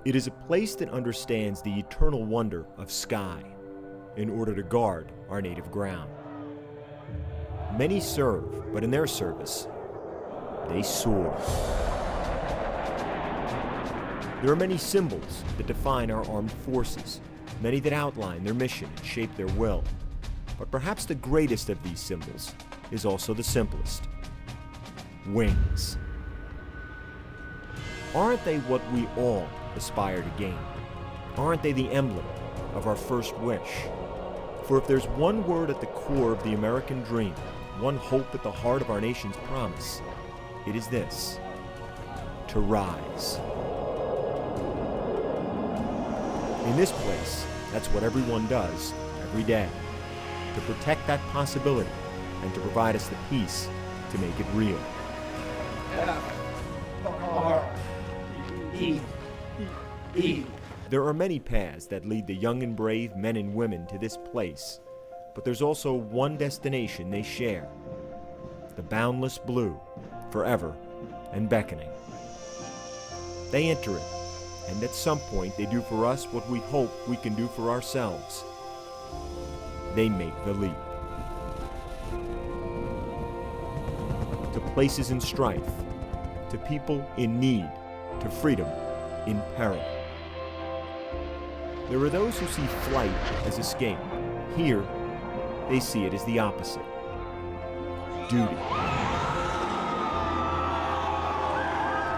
It is a place that understands the eternal wonder of sky in order to guard our native ground. Many serve, but in their service, they soar. There are many symbols that define our armed forces, many that outline their mission and shape their will. But perhaps the greatest of these symbols is also the simplest: wings. Aren't they what we all aspire to gain? Aren't they the emblem of our first wish? For if there's one word at the core of the American dream, one hope at the heart of our nation's promise, it is this: to rise. In this place, that's what everyone does every day, to protect that possibility and to provide us the peace to make it real. F-R-E-E. There are many paths that lead the young and brave men and women to this place, but there's also one destination they share: the boundless blue, forever and beckoning. They enter it, and at some point they do for us what we hope we can do for ourselves. They make the leap. To places in strife, to people in need, to freedom in peril. There are those who see flight as escape. Here, they see it as the opposite: duty.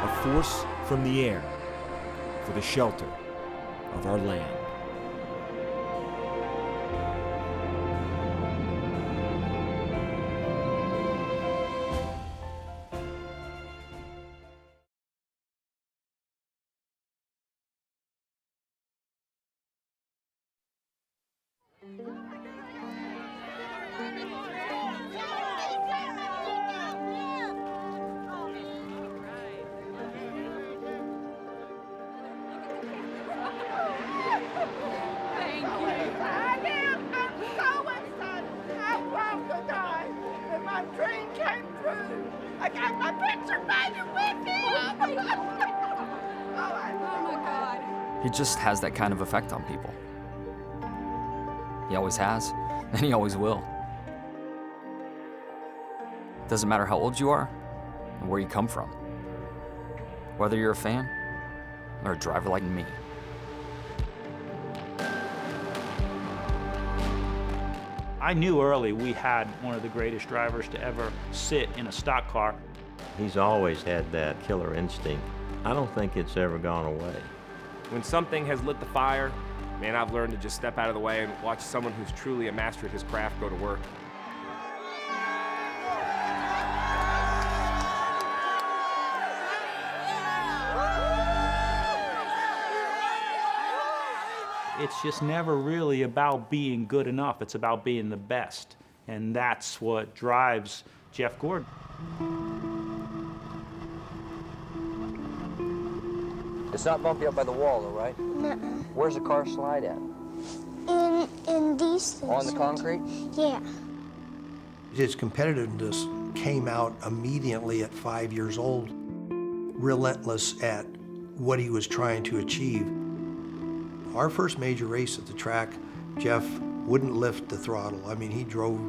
A force from the air for the shelter of our land. I got my picture made with him! Oh my God. He just has that kind of effect on people. He always has, and he always will. Doesn't matter how old you are or where you come from. Whether you're a fan or a driver like me. I knew early we had one of the greatest drivers to ever sit in a stock car. He's always had that killer instinct. I don't think it's ever gone away. When something has lit the fire, man, I've learned to just step out of the way and watch someone who's truly a master at his craft go to work. It's just never really about being good enough. It's about being the best. And that's what drives Jeff Gordon. It's not bumpy up by the wall, though, right? No. Where's the car slide at? In these things. On the concrete? Yeah. His competitiveness came out immediately at 5 years old, relentless at what he was trying to achieve. Our first major race at the track, Jeff wouldn't lift the throttle. I mean, he drove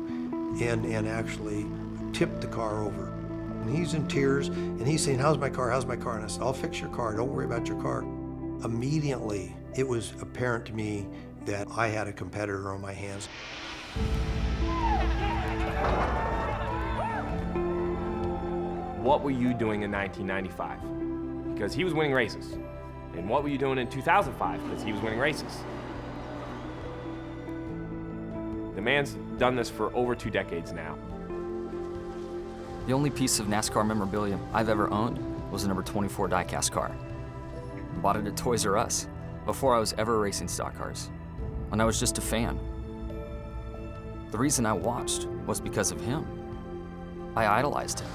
in and actually tipped the car over. And he's in tears, and he's saying, how's my car, how's my car? And I said, I'll fix your car, don't worry about your car. Immediately, it was apparent to me that I had a competitor on my hands. What were you doing in 1995? Because he was winning races. And what were you doing in 2005? Because he was winning races. The man's done this for over 2 decades now. The only piece of NASCAR memorabilia I've ever owned was a number 24 diecast car. I bought it at Toys R Us before I was ever racing stock cars, when I was just a fan. The reason I watched was because of him. I idolized him.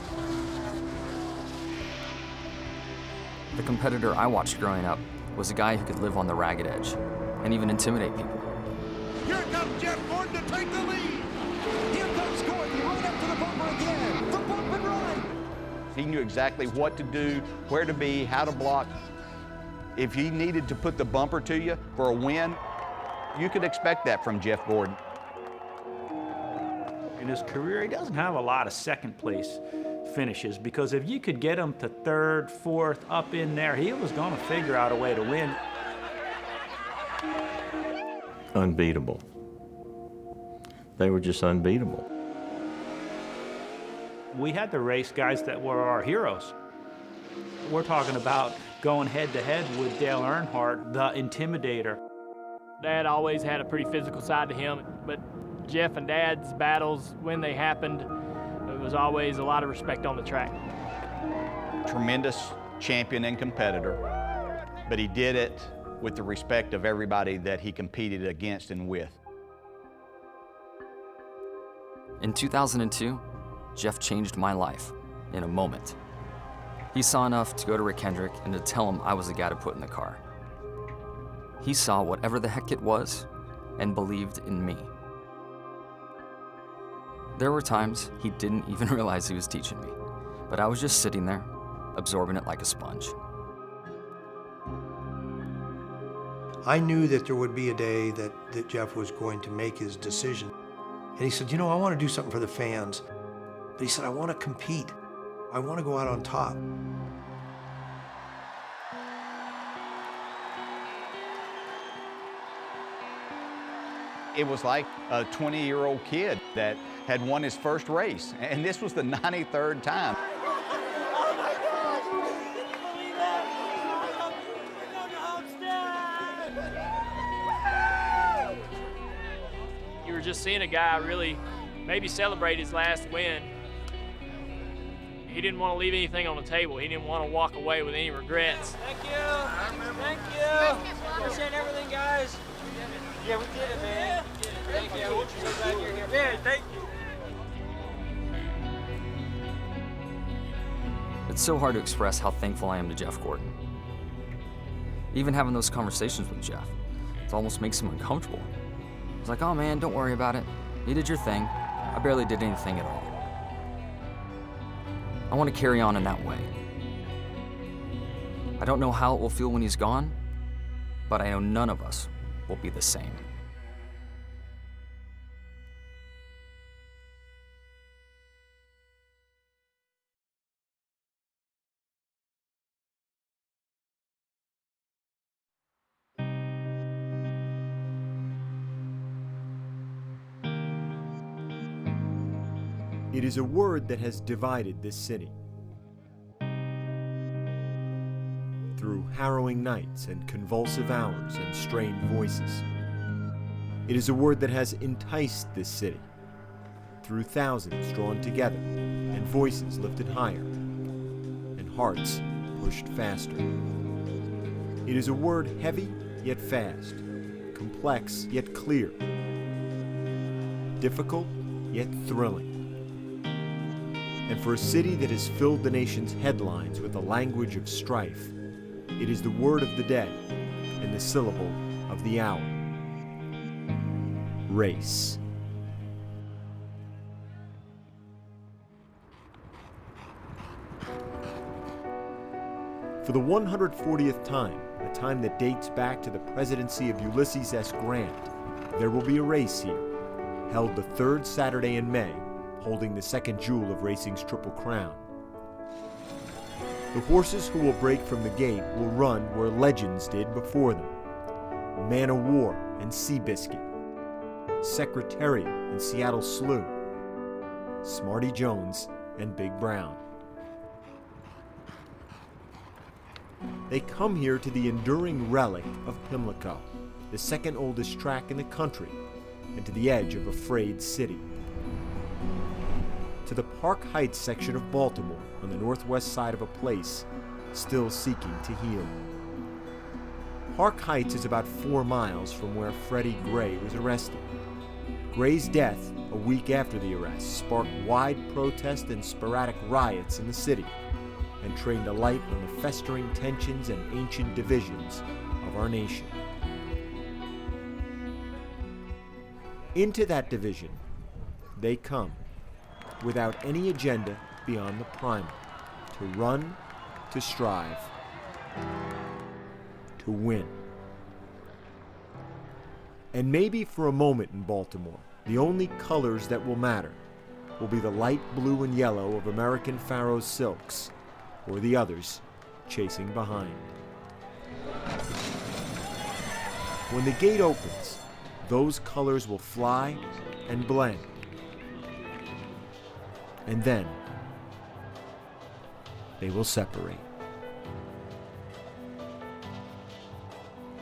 The competitor I watched growing up was a guy who could live on the ragged edge and even intimidate people. Here comes Jeff Gordon to take the lead. Here comes Gordon right up to the bumper again. The bump and run. He knew exactly what to do, where to be, how to block. If he needed to put the bumper to you for a win, you could expect that from Jeff Gordon. In his career, he doesn't have a lot of second place finishes, because if you could get him to third, fourth, up in there, he was going to figure out a way to win. Unbeatable. They were just unbeatable. We had to race guys that were our heroes. We're talking about going head-to-head with Dale Earnhardt, the Intimidator. Dad always had a pretty physical side to him, but Jeff and Dad's battles, when they happened, there was always a lot of respect on the track. Tremendous champion and competitor, but he did it with the respect of everybody that he competed against and with. In 2002, Jeff changed my life in a moment. He saw enough to go to Rick Hendrick and to tell him I was the guy to put in the car. He saw whatever the heck it was and believed in me. There were times he didn't even realize he was teaching me, but I was just sitting there, absorbing it like a sponge. I knew that there would be a day that Jeff was going to make his decision. And he said, you know, I want to do something for the fans. But he said, I want to compete. I want to go out on top. It was like a 20-year-old kid that had won his first race, and this was the 93rd time. You were just seeing a guy really maybe celebrate his last win. He didn't want to leave anything on the table. He didn't want to walk away with any regrets. Thank you. Thank you. Appreciate everything, guys. Yeah, we did it, man. Thank you. So glad you're here. Yeah, thank you. It's so hard to express how thankful I am to Jeff Gordon. Even having those conversations with Jeff, it almost makes him uncomfortable. He's like, oh man, don't worry about it. You did your thing. I barely did anything at all. I want to carry on in that way. I don't know how it will feel when he's gone, but I know none of us will be the same. It is a word that has divided this city. Through harrowing nights and convulsive hours and strained voices. It is a word that has enticed this city. Through thousands drawn together and voices lifted higher and hearts pushed faster. It is a word heavy yet fast, complex yet clear, difficult yet thrilling. And for a city that has filled the nation's headlines with the language of strife, it is the word of the day and the syllable of the hour. Race. For the 140th time, a time that dates back to the presidency of Ulysses S. Grant, there will be a race here, held the third Saturday in May, holding the second jewel of racing's Triple Crown. The horses who will break from the gate will run where legends did before them. Man o' War and Seabiscuit, Secretariat and Seattle Slew, Smarty Jones and Big Brown. They come here to the enduring relic of Pimlico, the second oldest track in the country, and to the edge of a frayed city. To the Park Heights section of Baltimore on the northwest side of a place still seeking to heal. Park Heights is about 4 miles from where Freddie Gray was arrested. Gray's death, a week after the arrest, sparked wide protest and sporadic riots in the city and trained a light on the festering tensions and ancient divisions of our nation. Into that division, they come, without any agenda beyond the primal, to run, to strive, to win. And maybe for a moment in Baltimore, the only colors that will matter will be the light blue and yellow of American Pharoah silks, or the others chasing behind. When the gate opens, those colors will fly and blend. And then they will separate.